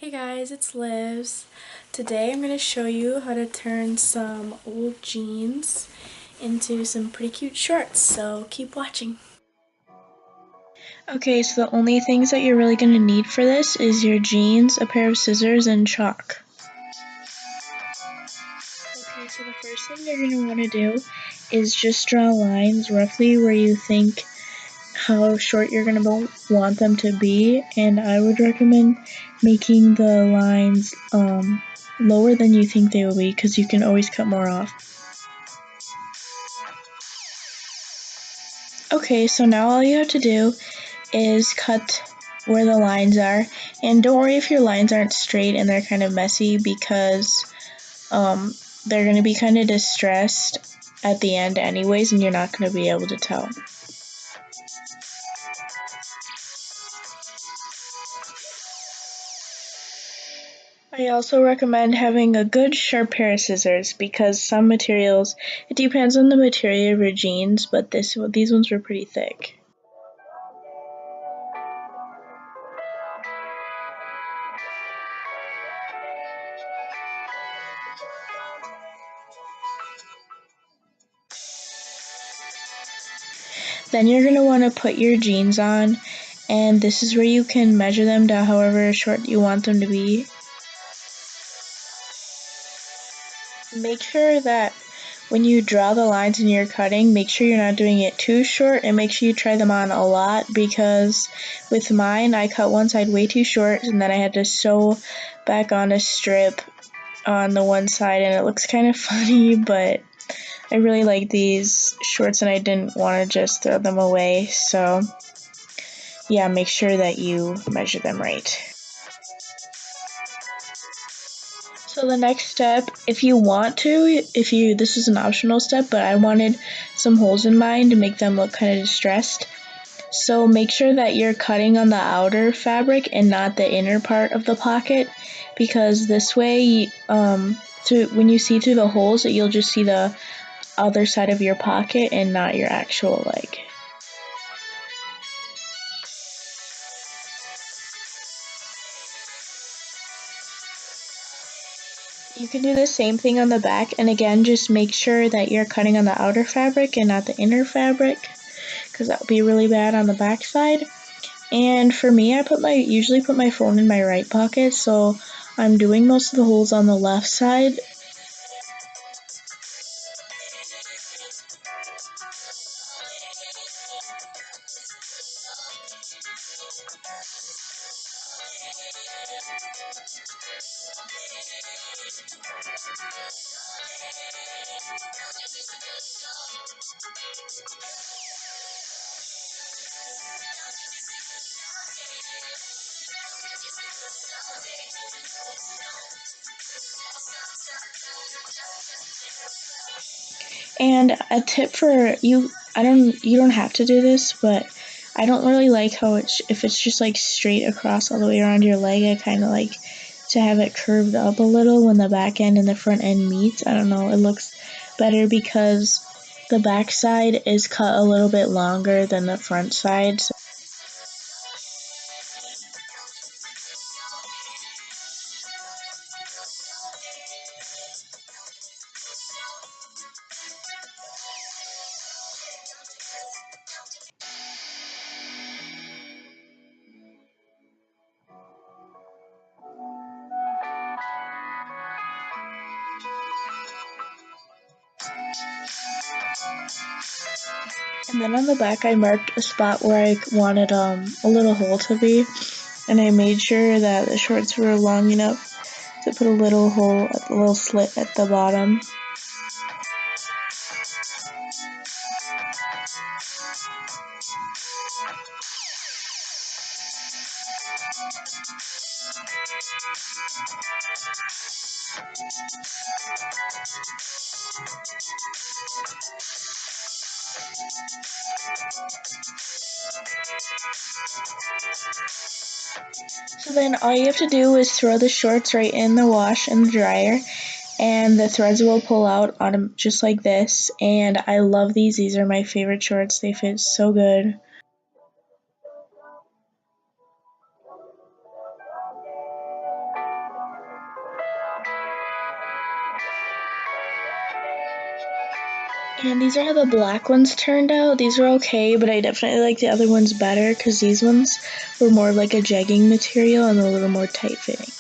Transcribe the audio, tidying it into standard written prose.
Hey guys, it's Liz. Today I'm going to show you how to turn some old jeans into some pretty cute shorts, so keep watching. Okay, so the only things that you're really going to need for this is your jeans, a pair of scissors, and chalk. Okay, so the first thing you're going to want to do is just draw lines roughly where you think how short you're going to want them to be, and I would recommend making the lines lower than you think they will be because you can always cut more off. Okay, so now all you have to do is cut where the lines are, and don't worry if your lines aren't straight and they're kind of messy because they're going to be kind of distressed at the end anyways, and you're not going to be able to tell. I also recommend having a good sharp pair of scissors because some materials, it depends on the material of your jeans, but these ones were pretty thick. Then you're going to want to put your jeans on, and this is where you can measure them to however short you want them to be. Make sure that when you draw the lines and you're cutting, make sure you're not doing it too short, and make sure you try them on a lot because with mine, I cut one side way too short and then I had to sew back on a strip on the one side, and it looks kind of funny, but I really like these shorts and I didn't want to just throw them away, so yeah, make sure that you measure them right. So the next step, if you want to, this is an optional step, but I wanted some holes in mine to make them look kind of distressed. So make sure that you're cutting on the outer fabric and not the inner part of the pocket, because this way, when you see through the holes, you'll just see the other side of your pocket and not your actual leg. You can do the same thing on the back, and again, just make sure that you're cutting on the outer fabric and not the inner fabric, because that would be really bad on the back side. And for me, I usually put my phone in my right pocket, so I'm doing most of the holes on the left side. And a tip for you, you don't have to do this, but I don't really like how if it's just like straight across all the way around your leg. I kind of like to have it curved up a little when the back end and the front end meets. I don't know, it looks better because the back side is cut a little bit longer than the front side. And then on the back I marked a spot where I wanted a little hole to be, and I made sure that the shorts were long enough to put a little hole, a little slit at the bottom. So then all you have to do is throw the shorts right in the wash and the dryer, and the threads will pull out on them just like this. And I love these. These are my favorite shorts. They fit so good. And these are how the black ones turned out. These were okay, but I definitely like the other ones better because these ones were more like a jegging material and a little more tight fitting.